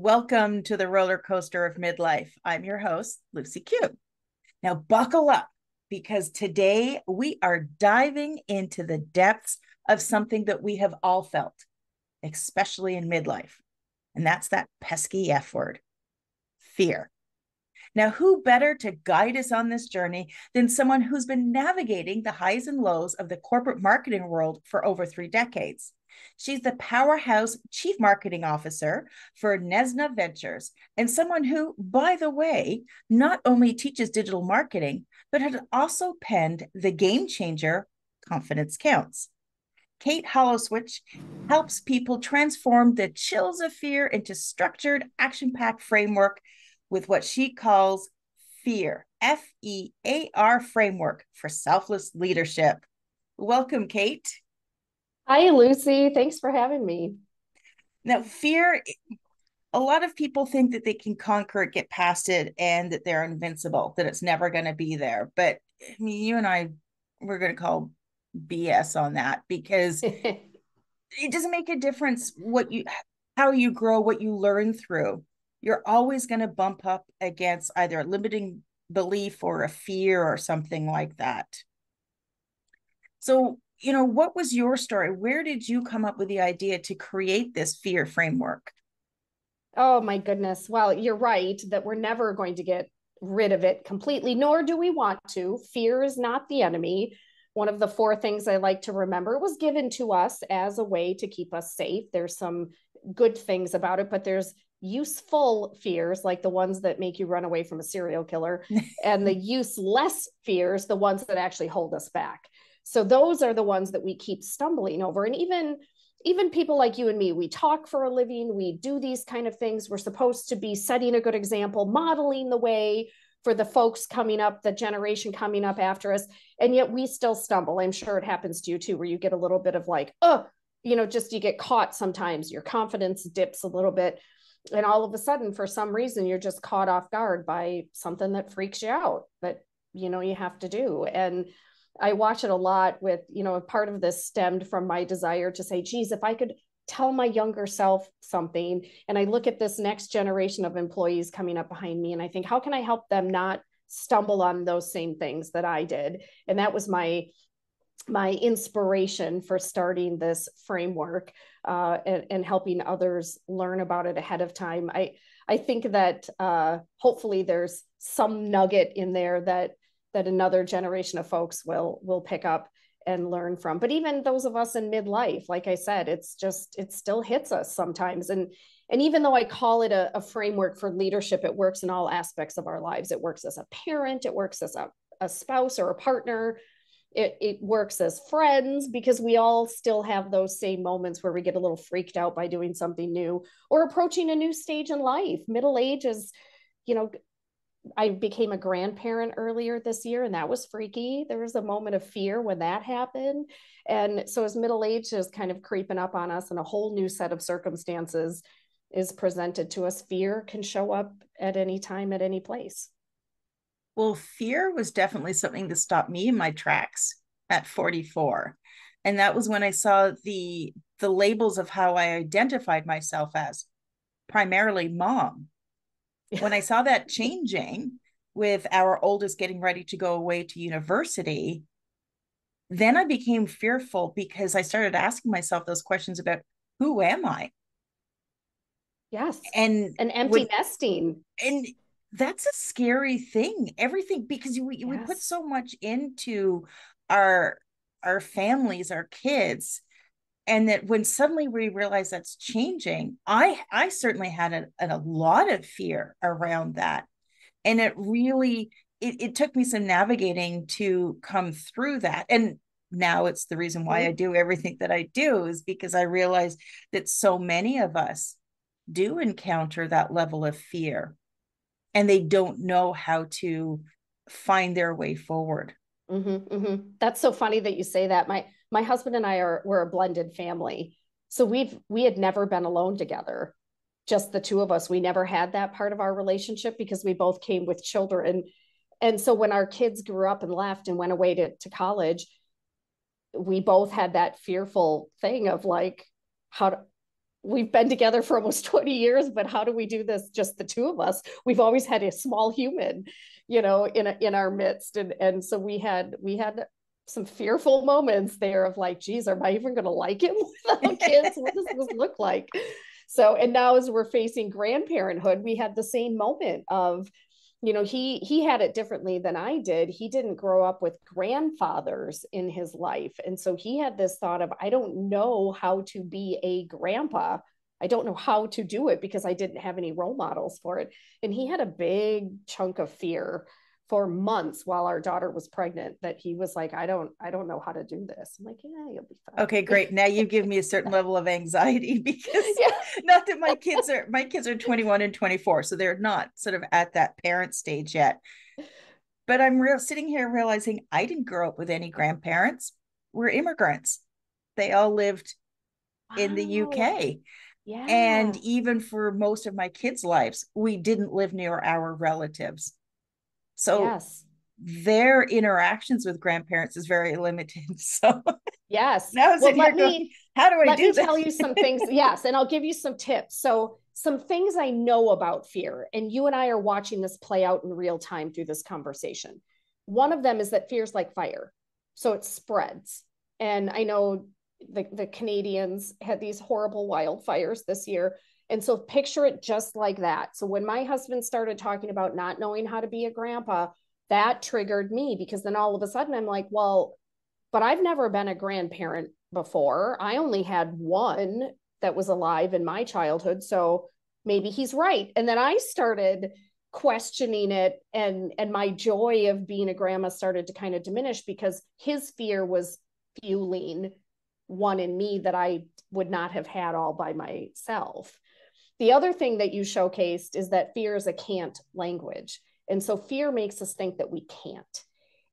Welcome to the roller coaster of midlife. I'm your host, Lucy Q. Now, buckle up because today we are diving into the depths of something that we have all felt, especially in midlife. And that's that pesky F word, fear. Now, who better to guide us on this journey than someone who's been navigating the highs and lows of the corporate marketing world for over 3 decades? She's the powerhouse chief marketing officer for Nesnah Ventures, and someone who, by the way, not only teaches digital marketing, but has also penned the game changer, Confidence Counts. Cate Hollowitsch helps people transform the chills of fear into structured, action-packed framework with what she calls FEAR, F-E-A-R framework for selfless leadership. Welcome, Cate. Hi, Lucy. Thanks for having me. Now, fear, a lot of people think that they can conquer it, get past it, and that they're invincible, that it's never going to be there. But I mean, you and I, we're going to call BS on that because it doesn't make a difference how you grow, what you learn through. You're always going to bump up against either a limiting belief or a fear or something like that. So, what was your story? Where did you come up with the idea to create this fear framework? Oh, my goodness. Well, you're right that we're never going to get rid of it completely, nor do we want to. Fear is not the enemy. One of the four things I like to remember, it was given to us as a way to keep us safe. There's some good things about it, but there's useful fears, like the ones that make you run away from a serial killer, and the useless fears, the ones that actually hold us back. So those are the ones that we keep stumbling over. And even people like you and me, we talk for a living, we do these kind of things. We're supposed to be setting a good example, modeling the way for the folks coming up, the generation coming up after us. And yet we still stumble. I'm sure it happens to you too, where you get a little bit of like, just you get caught sometimes, your confidence dips a little bit. And all of a sudden, for some reason, you're just caught off guard by something that freaks you out that, you have to do. And I watch it a lot with, part of this stemmed from my desire to say, geez, if I could tell my younger self something, and I look at this next generation of employees coming up behind me, and I think, how can I help them not stumble on those same things that I did? And that was my inspiration for starting this framework and helping others learn about it ahead of time. I think that hopefully there's some nugget in there that another generation of folks will pick up and learn from. But even those of us in midlife, like I said, it still hits us sometimes. And even though I call it a framework for leadership, it works in all aspects of our lives. It works as a parent, it works as a spouse or a partner. It works as friends, because we all still have those same moments where we get a little freaked out by doing something new or approaching a new stage in life. Middle age is, I became a grandparent earlier this year, and that was freaky. There was a moment of fear when that happened. And so as middle age is kind of creeping up on us and a whole new set of circumstances is presented to us, fear can show up at any time, at any place. Well, fear was definitely something that stopped me in my tracks at 44. And that was when I saw the labels of how I identified myself as primarily mom. When I saw that changing with our oldest getting ready to go away to university, then I became fearful because I started asking myself those questions about who am I? Yes. And And empty when nesting. and that's a scary thing. Everything, because we put Yes. so much into our our families, our kids, and that when suddenly we realize that's changing, I certainly had a lot of fear around that. And it took me some navigating to come through that. And now it's the reason why I Mm-hmm. do everything that I do, is because I realize that so many of us do encounter that level of fear, and they don't know how to find their way forward. Mm-hmm, mm-hmm. That's so funny that you say that. My husband and we're a blended family. So we had never been alone together. Just the two of us. We never had that part of our relationship because we both came with children. And so when our kids grew up and left and went away to college, we both had that fearful thing of like, how we've been together for almost 20 years, but how do we do this just the two of us? We've always had a small human, in our midst. And so we had some fearful moments there of like, geez, am I even going to like him without kids? What does this look like? So, and now as we're facing grandparenthood, we had the same moment of, he had it differently than I did. He didn't grow up with grandfathers in his life. And so he had this thought of, I don't know how to be a grandpa. I don't know how to do it because I didn't have any role models for it. And he had a big chunk of fear for months while our daughter was pregnant, that he was like, I don't know how to do this. I'm like, yeah, you'll be fine. Okay, great. Now you give me a certain level of anxiety because Yeah. not that my kids are 21 and 24, so they're not sort of at that parent stage yet. But I'm sitting here realizing I didn't grow up with any grandparents. We're immigrants. They all lived in the Wow. UK. And Yeah. even for most of my kids' lives, we didn't live near our relatives. So Yes. their interactions with grandparents is very limited. So Yes. now I'm Well, sitting here going, how do I let me do tell you this? some things. Yes, and I'll give you some tips. So, some things I know about fear, and you and I are watching this play out in real time through this conversation. One of them is that fear is like fire, so it spreads. And I know the Canadians had these horrible wildfires this year. And so picture it just like that. So when my husband started talking about not knowing how to be a grandpa, that triggered me, because then all of a sudden I'm like, well, but I've never been a grandparent before. I only had one that was alive in my childhood. So maybe he's right. And then I started questioning it, and my joy of being a grandma started to kind of diminish because his fear was fueling one in me that I would not have had all by myself. The other thing that you showcased is that fear is a can't language. And so fear makes us think that we can't.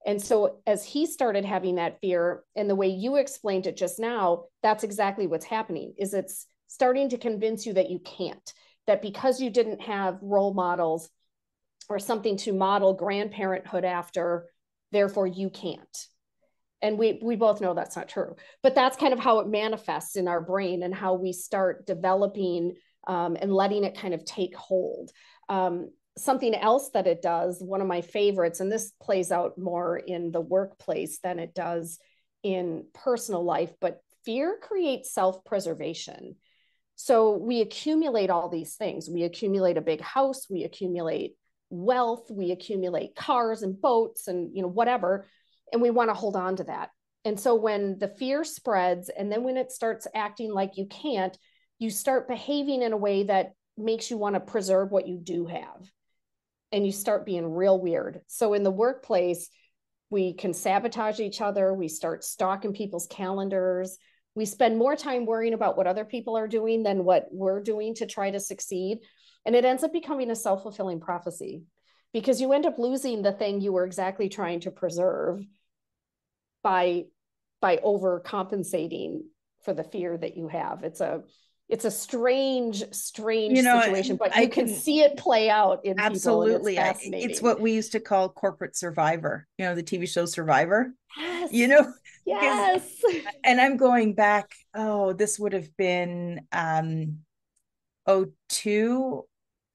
And so as he started having that fear, and the way you explained it just now, that's exactly what's happening. Is it's starting to convince you that you can't, that because you didn't have role models or something to model grandparenthood after, therefore you can't. And we both know that's not true, but that's kind of how it manifests in our brain and how we start developing and letting it kind of take hold. Something else that it does, one of my favorites, and this plays out more in the workplace than it does in personal life, but fear creates self-preservation. So we accumulate all these things. We accumulate a big house, we accumulate wealth, we accumulate cars and boats and whatever, and we want to hold on to that. And so when the fear spreads, and then when it starts acting like you can't, you start behaving in a way that makes you want to preserve what you do have. And you start being real weird. So in the workplace, we can sabotage each other. We start stalking people's calendars. We spend more time worrying about what other people are doing than what we're doing to try to succeed. And it ends up becoming a self-fulfilling prophecy, because you end up losing the thing you were exactly trying to preserve by overcompensating for the fear that you have. It's a strange situation, but I you can can see it play out in people, and it's absolutely, it's fascinating. what we used to call corporate Survivor, the TV show Survivor, you Yes. know, because, Yes. and I'm going back, this would have been, oh 02,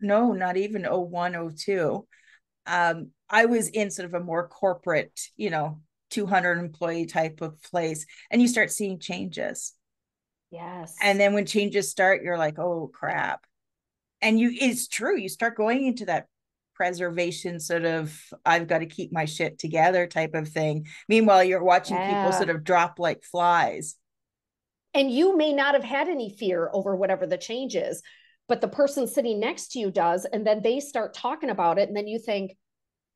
no, not even 01, 02. I was in sort of a more corporate, 200 employee type of place, and you start seeing changes. And Yes. then when changes start, you're like, oh crap. And it's true, you start going into that preservation sort of, I've got to keep my shit together type of thing. Meanwhile, you're watching people sort Yeah. of drop like flies. And you may not have had any fear over whatever the change is, but the person sitting next to you does. And then they start talking about it. And then you think,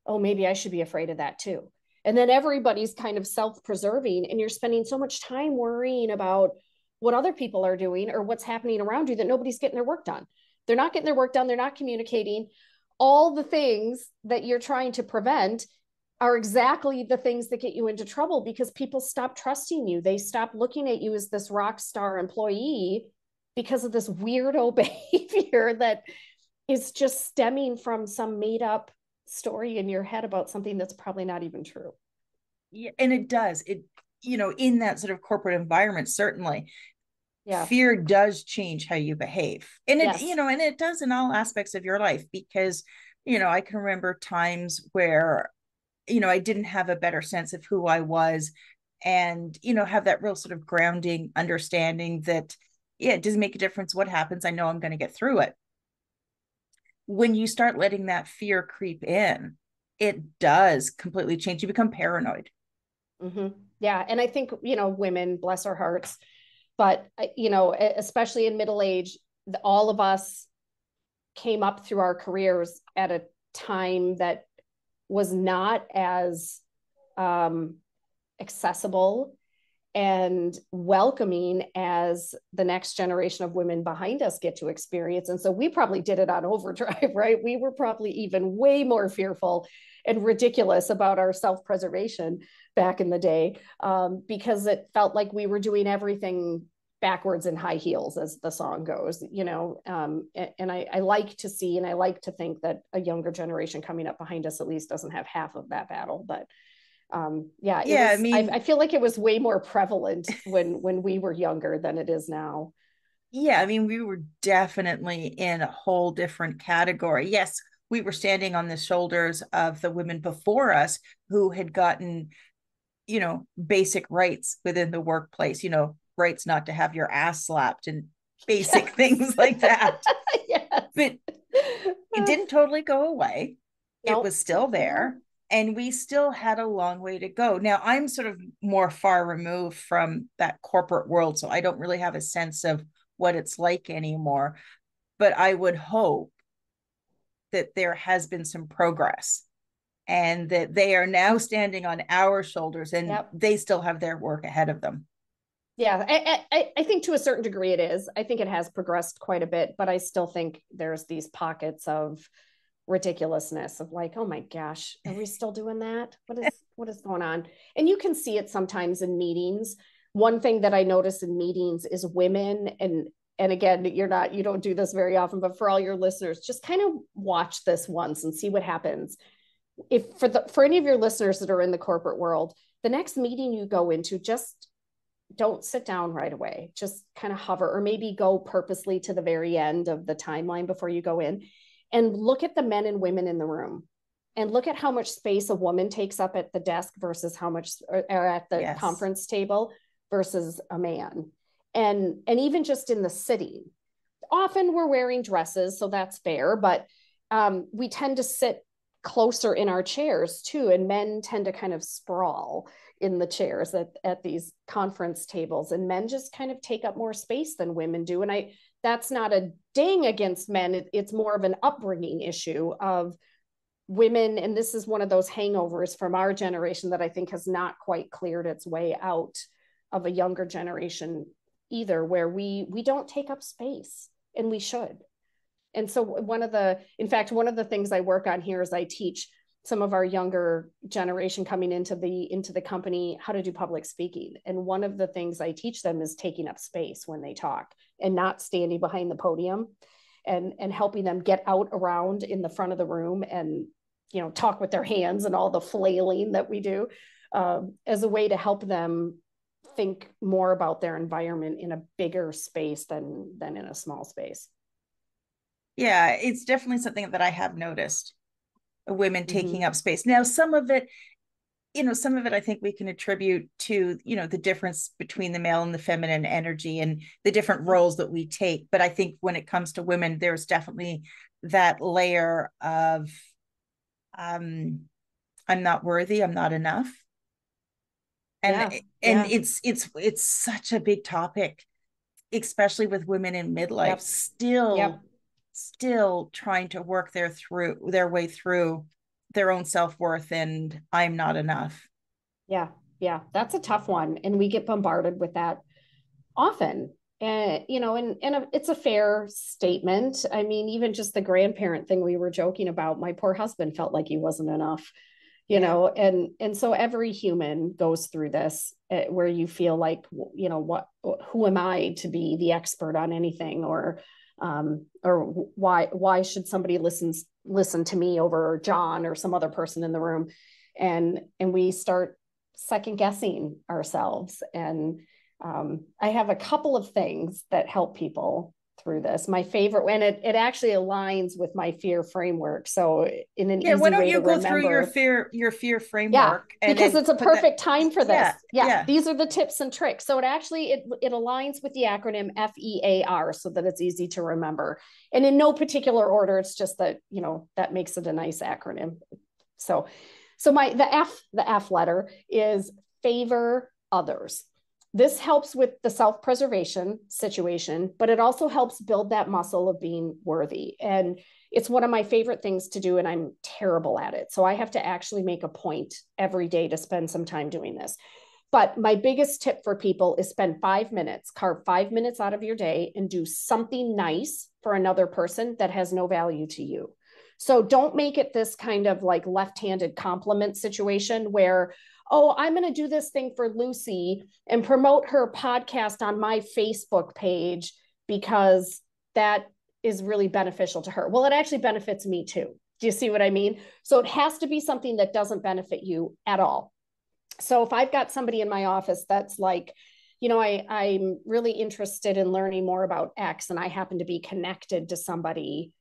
oh, maybe I should be afraid of that too. And then everybody's kind of self-preserving, and you're spending so much time worrying about what other people are doing or what's happening around you that nobody's getting their work done. They're not getting their work done. They're not communicating. All the things that you're trying to prevent are exactly the things that get you into trouble, because people stop trusting you. They stop looking at you as this rock star employee because of this weirdo behavior that is just stemming from some made up story in your head about something that's probably not even true. Yeah, and it does. In that sort of corporate environment, certainly. Yeah. fear does change how you behave. And it, Yes. and it does in all aspects of your life, because, I can remember times where, I didn't have a better sense of who I was, and, have that real sort of grounding understanding that, yeah, it doesn't make a difference what happens. I know I'm going to get through it. When you start letting that fear creep in, it does completely change. You become paranoid. Mm-hmm. Yeah. And I think, women, bless our hearts, but, especially in middle age, all of us came up through our careers at a time that was not as um, accessible and welcoming as the next generation of women behind us get to experience. And so we probably did it on overdrive, right? We were probably even way more fearful and ridiculous about our self-preservation back in the day, because it felt like we were doing everything backwards in high heels, as the song goes, and I like to see, and I like to think that a younger generation coming up behind us at least doesn't have half of that battle. But yeah, it Yeah, I was, mean, I feel like it was way more prevalent when we were younger than it is now. yeah, I mean, we were definitely in a whole different category. Yes, we were standing on the shoulders of the women before us who had gotten, basic rights within the workplace, rights not to have your ass slapped and basic Yes. things like that. Yes. But it didn't totally go away. It No, was still no. there, and we still had a long way to go. Now, I'm sort of more far removed from that corporate world, so I don't really have a sense of what it's like anymore. But I would hope that there has been some progress, and that they are now standing on our shoulders, and Yep. they still have their work ahead of them. Yeah, I think to a certain degree it is. I think it has progressed quite a bit, but I still think there's these pockets of ridiculousness of like, oh my gosh, are we still doing that? What is going on? And you can see it sometimes in meetings. One thing that I notice in meetings is women, and again, you don't do this very often, but for all your listeners, just kind of watch this once and see what happens. If for any of your listeners that are in the corporate world, the next meeting you go into, just don't sit down right away. Just kind of hover, or maybe go purposely to the very end of the timeline before you go in, and look at the men and women in the room, and look at how much space a woman takes up at the desk versus how much, or at the Yes. conference table versus a man. And even just in the sitting, often we're wearing dresses, so that's fair, but we tend to sit closer in our chairs too, and men tend to kind of sprawl in the chairs at these conference tables, and men just kind of take up more space than women do. And that's not a ding against men, it's more of an upbringing issue of women. And this is one of those hangovers from our generation that I think has not quite cleared its way out of a younger generation either, where we don't take up space, and we should. And so in fact, one of the things I work on here is I teach some of our younger generation coming into the company how to do public speaking. And one of the things I teach them is taking up space when they talk, and not standing behind the podium, and helping them get out around in the front of the room, and talk with their hands and all the flailing that we do, as a way to help them think more about their environment in a bigger space than in a small space. Yeah, it's definitely something that I have noticed, women taking Mm-hmm. up space. Now, some of it I think we can attribute to, the difference between the male and the feminine energy and the different roles that we take. But I think when it comes to women, there's definitely that layer of, um, I'm not worthy, I'm not enough. And Yeah, and yeah, it's such a big topic, especially with women in midlife, yep, yep, still trying to work their way through their own self-worth and I'm not enough. yeah, yeah. That's a tough one, and we get bombarded with that often. And it's a fair statement. I mean, even just the grandparent thing we were joking about. My poor husband felt like he wasn't enough, Yeah. and so every human goes through this, where you feel like, who am I to be the expert on anything, or why should somebody listen to me over John or some other person in the room, and we start second guessing ourselves. And I have a couple of things that help people through this. My favorite, and it actually aligns with my fear framework. So in an Yeah, why easy don't way you to go through remember. your fear Yeah, framework and because then it's a put that. perfect time for this. Yeah, Yeah, yeah. these are the tips and tricks. So it aligns with the acronym F.E.A.R. so that it's easy to remember. And in no particular order, it's just that, that makes it a nice acronym. So the F letter is favor others. This helps with the self-preservation situation, but it also helps build that muscle of being worthy. And it's one of my favorite things to do, and I'm terrible at it. So I have to actually make a point every day to spend some time doing this. But my biggest tip for people is spend 5 minutes, carve 5 minutes out of your day and do something nice for another person that has no value to you. So don't make it this kind of like left-handed compliment situation where, oh, I'm going to do this thing for Lucy and promote her podcast on my Facebook page because that is really beneficial to her. Well, it actually benefits me too. Do you see what I mean? So it has to be something that doesn't benefit you at all. So if I've got somebody in my office that's like, I'm really interested in learning more about X, and I happen to be connected to somebody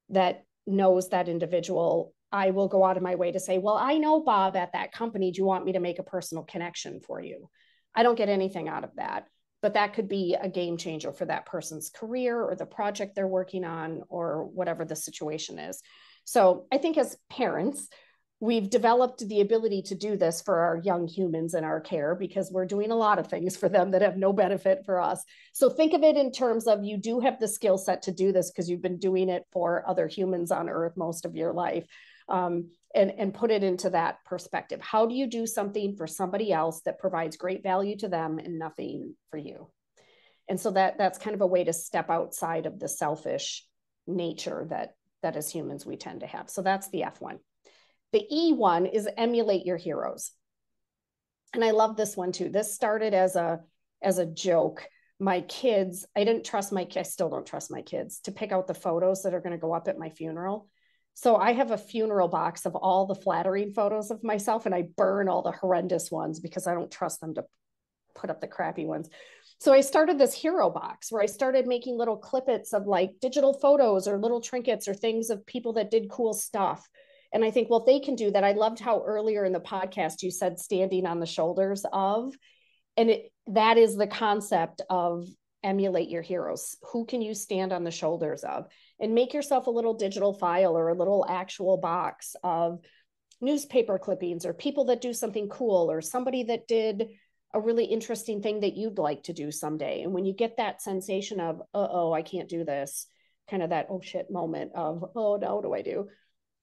that knows that individual, I will go out of my way to say, well, I know Bob at that company. Do you want me to make a personal connection for you? I don't get anything out of that, but that could be a game changer for that person's career or the project they're working on or whatever the situation is. So I think as parents, we've developed the ability to do this for our young humans in our care because we're doing a lot of things for them that have no benefit for us. So think of it in terms of you do have the skill set to do this because you've been doing it for other humans on earth most of your life. And put it into that perspective. How do you do something for somebody else that provides great value to them and nothing for you? And so that's kind of a way to step outside of the selfish nature that as humans we tend to have. So that's the F one. The E one is emulate your heroes. And I love this one too. This started as a joke. My kids, I still don't trust my kids to pick out the photos that are going to go up at my funeral. So I have a funeral box of all the flattering photos of myself, and I burn all the horrendous ones because I don't trust them to put up the crappy ones. So I started this hero box where I started making little clippets of like digital photos or little trinkets or things of people that did cool stuff. And I think, well, if they can do that, I loved how earlier in the podcast you said standing on the shoulders of, and that is the concept of emulate your heroes. Who can you stand on the shoulders of? And make yourself a little digital file or a little actual box of newspaper clippings or people that do something cool or somebody that did a really interesting thing that you'd like to do someday. And when you get that sensation of, uh-oh, I can't do this, kind of that, oh shit moment of, oh no, what do I do?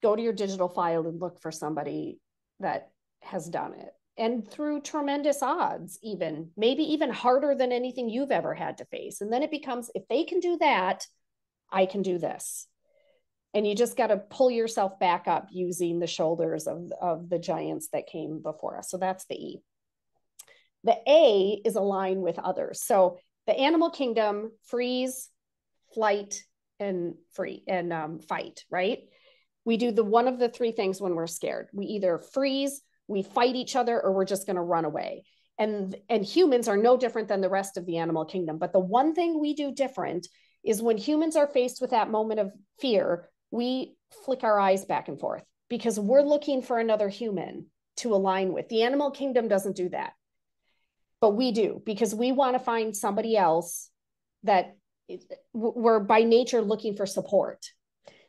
Go to your digital file and look for somebody that has done it. And through tremendous odds, maybe even harder than anything you've ever had to face. And then it becomes, if they can do that, I can do this. And you just got to pull yourself back up using the shoulders of the giants that came before us. So that's the E. The A is align with others. So the animal kingdom, freeze, flight, and fight, right? We do one of the three things when we're scared. We either freeze, we fight each other, or we're just going to run away. And humans are no different than the rest of the animal kingdom. But the one thing we do different is when humans are faced with that moment of fear, we flick our eyes back and forth because we're looking for another human to align with. The animal kingdom doesn't do that, but we do because we want to find somebody else that we're by nature looking for support.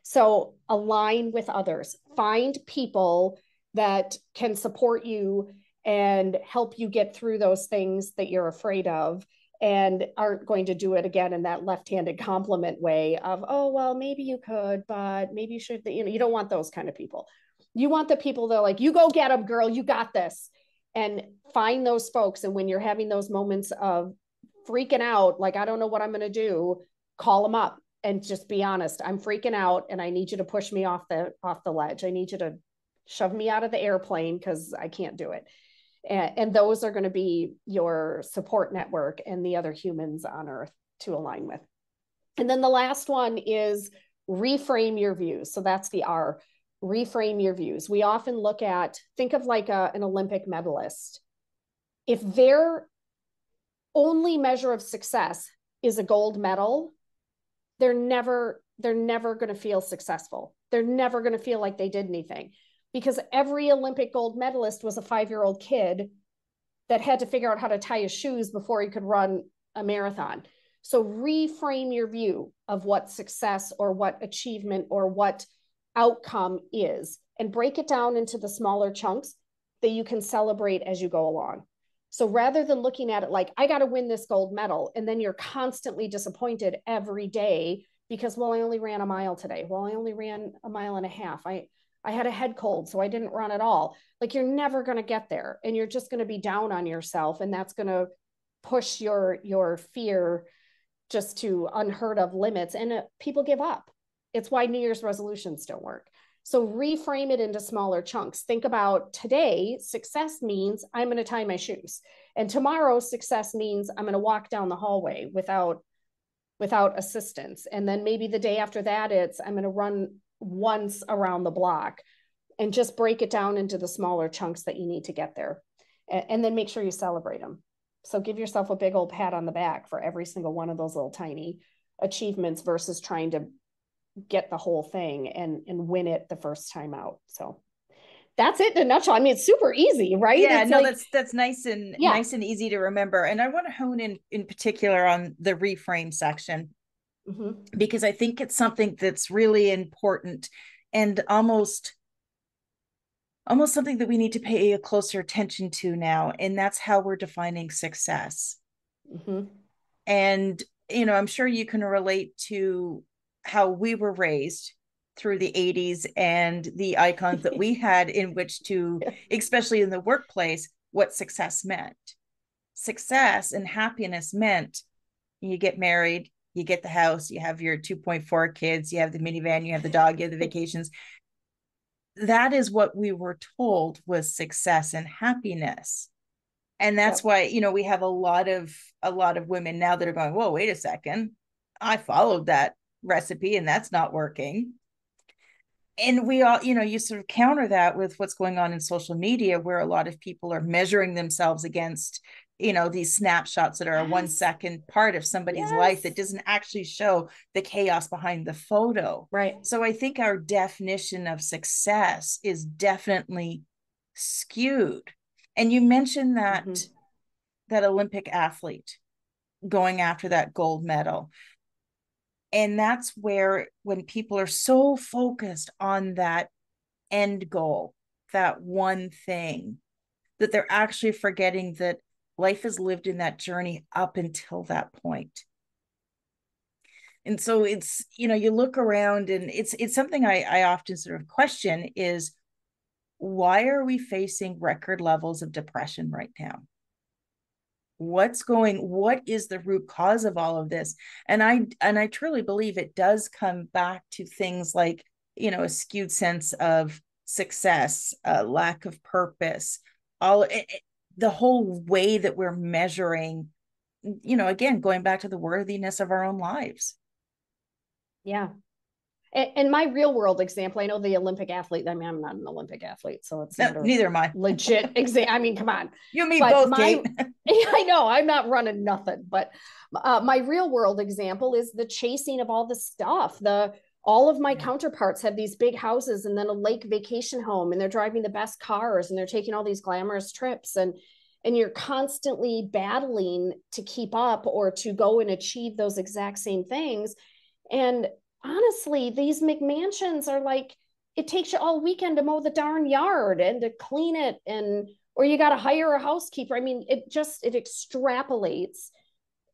So align with others, find people that can support you and help you get through those things that you're afraid of and aren't going to do it again in that left-handed compliment way of, oh, well, maybe you could, but maybe you should, you don't want those kind of people. You want the people that are like, you go get them, girl, you got this. And find those folks. And when you're having those moments of freaking out, like, I don't know what I'm going to do, call them up and just be honest. I'm freaking out and I need you to push me off the ledge. I need you to shove me out of the airplane because I can't do it. And those are going to be your support network and the other humans on earth to align with. And then the last one is reframe your views. So that's the R, reframe your views. We often think of like an Olympic medalist. If they're only measure of success is a gold medal, they're never going to feel successful. They're never going to feel like they did anything, because every Olympic gold medalist was a 5-year-old kid that had to figure out how to tie his shoes before he could run a marathon. So reframe your view of what success or what achievement or what outcome is, and break it down into the smaller chunks that you can celebrate as you go along. So rather than looking at it like, I got to win this gold medal, and then you're constantly disappointed every day because, well, I only ran a mile today. Well, I only ran a mile and a half. I had a head cold, so I didn't run at all. Like, you're never going to get there, and you're just going to be down on yourself, and that's going to push your fear just to unheard of limits, and people give up. It's why New Year's resolutions don't work. So reframe it into smaller chunks. Think about today, success means I'm going to tie my shoes. And tomorrow, success means I'm going to walk down the hallway without assistance. And then maybe the day after that, it's I'm going to run once around the block, and just break it down into the smaller chunks that you need to get there. And then make sure you celebrate them. So give yourself a big old pat on the back for every single one of those little tiny achievements versus trying to get the whole thing and win it the first time out. So that's it in a nutshell. I mean, it's super easy, right? Yeah, it's no, that's nice and yeah. nice and easy to remember. And I want to hone in particular on the reframe section, because I think it's something that's really important and almost something that we need to pay a closer attention to now. And that's how we're defining success. And, I'm sure you can relate to how we were raised through the 80s and the icons that we had in which to, especially in the workplace, what success meant. Success and happiness meant you get married, you get the house, you have your 2.4 kids, you have the minivan, you have the dog, you have the vacations. That is what we were told was success and happiness. And that's why, we have a lot of women now that are going, whoa, wait a second. I followed that recipe and that's not working. And we all, you sort of counter that with what's going on in social media, where a lot of people are measuring themselves against, these snapshots that are a 1 second part of somebody's life that doesn't actually show the chaos behind the photo. Right. So I think our definition of success is definitely skewed. And you mentioned that that Olympic athlete going after that gold medal. And that's where, when people are so focused on that end goal, that one thing, that they're actually forgetting that life is lived in that journey up until that point. And so it's, you look around, and it's something I often sort of question is, why are we facing record levels of depression right now? What is the root cause of all of this? And I truly believe it does come back to things like, a skewed sense of success, lack of purpose, the whole way that we're measuring, again, going back to the worthiness of our own lives. Yeah. And my real world example, I know the Olympic athlete, I mean, I'm not an Olympic athlete, so it's not neither am I. Legit example. I mean, come on. You and me both, Kate. I know, I'm not running nothing, but my real world example is the chasing of all the stuff. All of my counterparts have these big houses and then a lake vacation home, and they're driving the best cars and they're taking all these glamorous trips, and you're constantly battling to keep up or to go and achieve those exact same things. And honestly, these McMansions are like, it takes you all weekend to mow the darn yard and to clean it, or you got to hire a housekeeper. I mean, it extrapolates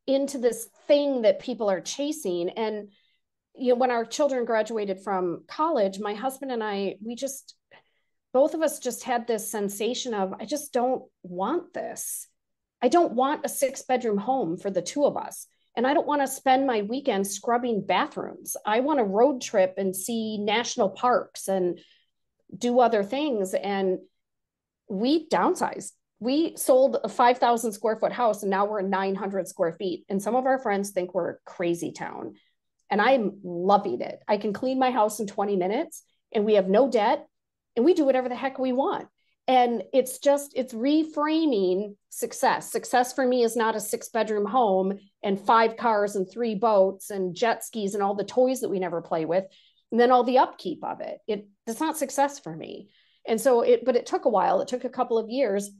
into this thing that people are chasing. And, when our children graduated from college, my husband and I, both of us just had this sensation of, I just don't want this. I don't want a 6-bedroom home for the two of us. And I don't want to spend my weekend scrubbing bathrooms. I want to road trip and see national parks and do other things. And we downsized. We sold a 5,000 square foot house, and now we're 900 square feet. And some of our friends think we're a crazy town. And I'm loving it. I can clean my house in 20 minutes, and we have no debt, and we do whatever the heck we want. And it's reframing success. Success for me is not a 6-bedroom home and 5 cars and 3 boats and jet skis and all the toys that we never play with, and then all the upkeep of it. It's not success for me. And so but it took a while. It took a couple of years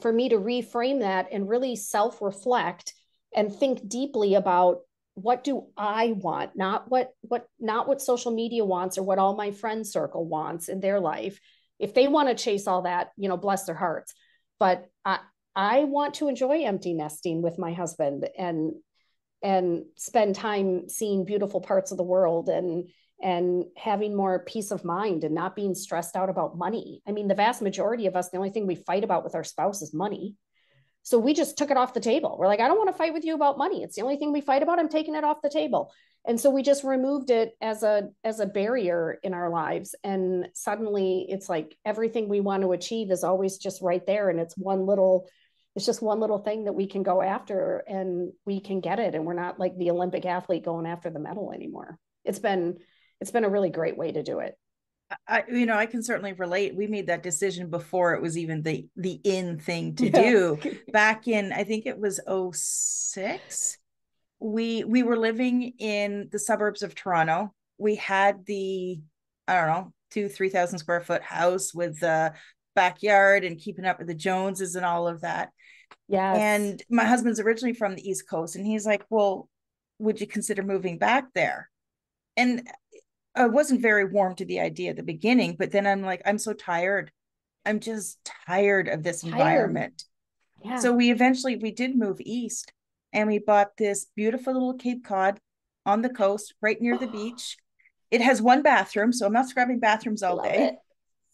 for me to reframe that and really self-reflect and think deeply about, what do I want? Not what social media wants or what all my friend circle wants in their life. If they want to chase all that, bless their hearts. But I want to enjoy empty nesting with my husband and spend time seeing beautiful parts of the world and having more peace of mind and not being stressed out about money. I mean, the vast majority of us, the only thing we fight about with our spouse is money. So we just took it off the table. We're like, I don't want to fight with you about money. It's the only thing we fight about. I'm taking it off the table. And so we just removed it as a barrier in our lives. And suddenly it's like everything we want to achieve is always just right there. And it's just one little thing that we can go after and we can get it. And we're not like the Olympic athlete going after the medal anymore. It's been a really great way to do it. I can certainly relate. We made that decision before it was even the in thing to do. Back in, I think it was 2006. We were living in the suburbs of Toronto. We had the, I don't know, 2,000-3,000 square foot house with the backyard and keeping up with the Joneses and all of that. Yes. And my husband's originally from the East Coast, and he's like, well, would you consider moving back there? And I wasn't very warm to the idea at the beginning, but then I'm like, I'm so tired. I'm just tired of this environment. Yeah. So we did move east, and we bought this beautiful little Cape Cod on the coast, right near the beach. It has 1 bathroom, so I'm not scrubbing bathrooms all day.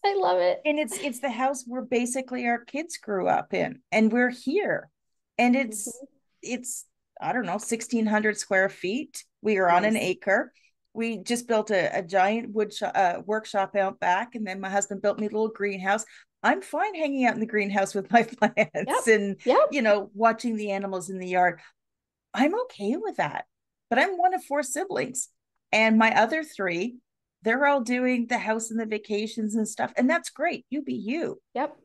I love it. And it's the house where basically our kids grew up in, and we're here. And it's I don't know, 1,600 square feet. We are on an acre. We just built a giant workshop out back, and then my husband built me a little greenhouse. I'm fine hanging out in the greenhouse with my plants and watching the animals in the yard. I'm okay with that. But I'm one of 4 siblings, and my other 3, they're all doing the house and the vacations and stuff, and that's great. You be you. Yep.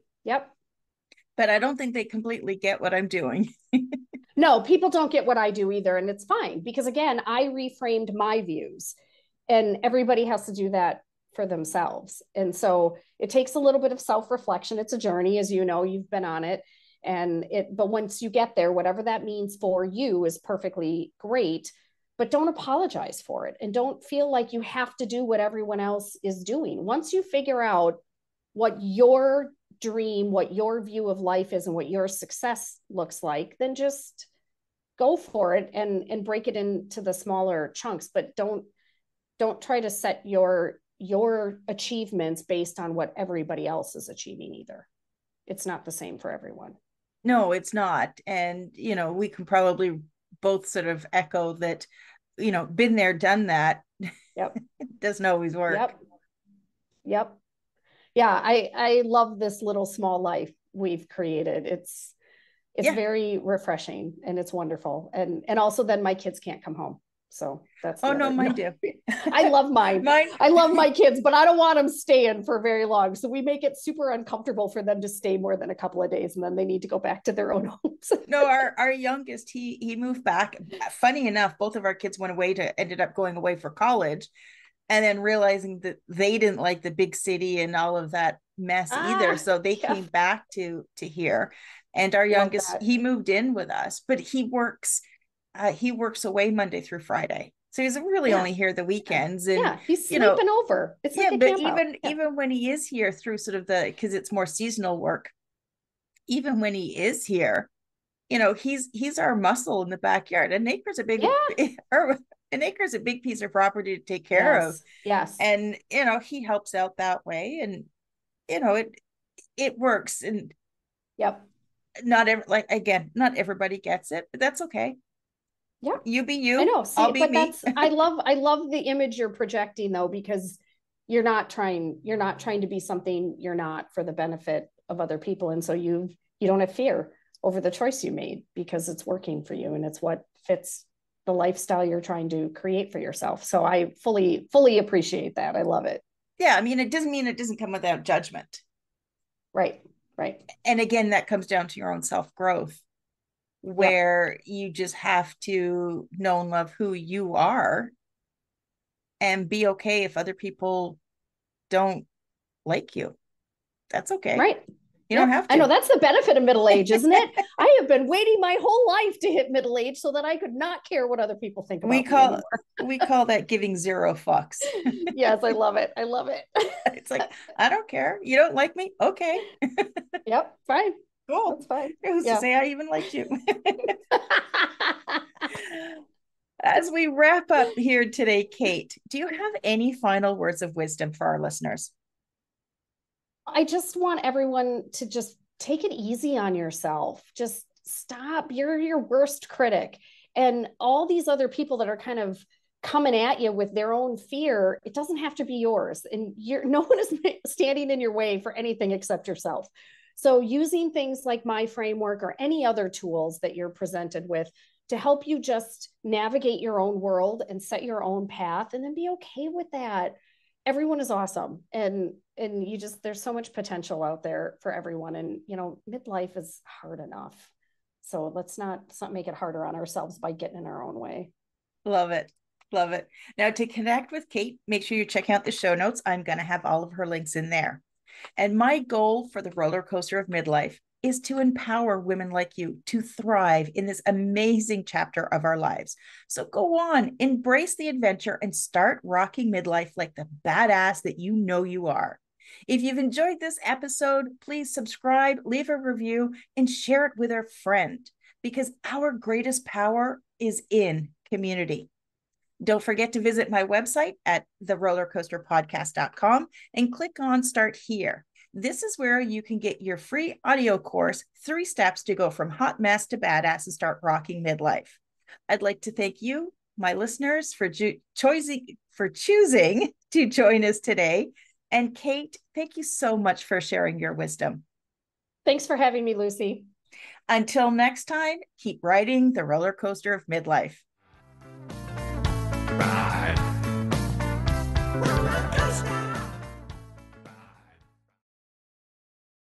But I don't think they completely get what I'm doing. No, people don't get what I do either. And it's fine because, again, I reframed my views, and everybody has to do that for themselves. And so it takes a little bit of self-reflection. It's a journey, as you know, you've been on it. But once you get there, whatever that means for you is perfectly great, but don't apologize for it. And don't feel like you have to do what everyone else is doing. Once you figure out what your dream, what your view of life is, and what your success looks like, then just go for it and break it into the smaller chunks. But don't try to set your achievements based on what everybody else is achieving either. It's not the same for everyone. No, it's not. And we can probably both sort of echo that, been there, done that. Yep. It doesn't always work. Yep. Yeah, I love this little small life we've created. It's very refreshing, and it's wonderful. And also then my kids can't come home. So that's mine do. I love mine. I love my kids, but I don't want them staying for very long. So we make it super uncomfortable for them to stay more than a couple of days, and then they need to go back to their own homes. No, our youngest, he moved back. Funny enough, both of our kids ended up going away for college, and then realizing that they didn't like the big city and all of that mess either. So they came back to here. And our youngest, he moved in with us, but he works away Monday through Friday. So he's really only here the weekends. And he's sleeping over. It's like but even when he is here through sort of because it's more seasonal work, even when he is here, he's our muscle in the backyard. An acre's a big piece of property to take care of. Yes. And he helps out that way, and it works. And not everybody gets it, but that's okay. Yeah, you be you. I know. I'll be me. I love the image you're projecting, though, because you're not trying to be something you're not for the benefit of other people, and so you don't have fear over the choice you made because it's working for you and it's what fits the lifestyle you're trying to create for yourself. So I fully appreciate that. I love it. Yeah, I mean, it doesn't mean it doesn't come without judgment. Right. Right. And again, that comes down to your own self-growth, Yep. where you just have to know and love who you are and be okay if other people don't like you. That's okay. Right. You don't Yep. have I know to. that's the benefit of middle age, isn't it? I have been waiting my whole life to hit middle age so that I could not care what other people think We about me call anymore. we call that giving zero fucks. Yes, I love it. I love it. It's like, I don't care. You don't like me? Okay. Yep. Fine. Cool. That's fine. Who's to Yeah. say I even liked you? As we wrap up here today, Cate, do you have any final words of wisdom for our listeners? I just want everyone to just take it easy on yourself. Just stop. You're your worst critic. And all these other people that are kind of coming at you with their own fear, it doesn't have to be yours. And you're no one is standing in your way for anything except yourself. So using things like my framework or any other tools that you're presented with to help you just navigate your own world and set your own path and then be okay with that. Everyone is awesome, and you just there's so much potential out there for everyone, and midlife is hard enough, so let's not make it harder on ourselves by getting in our own way. Love it. Love it. Now, to connect with Cate, make sure you check out the show notes. I'm going to have all of her links in there. And my goal for the roller coaster of midlife is to empower women like you to thrive in this amazing chapter of our lives. So go on, embrace the adventure, and start rocking midlife like the badass that you know you are. If you've enjoyed this episode, please subscribe, leave a review, and share it with a friend, because our greatest power is in community. Don't forget to visit my website at therollercoasterpodcast.com and click on Start Here. This is where you can get your free audio course, 3 steps to go from hot mess to badass and start rocking midlife. I'd like to thank you, my listeners, for choosing to join us today. And Cate, thank you so much for sharing your wisdom. Thanks for having me, Lucy. Until next time, keep riding the roller coaster of midlife.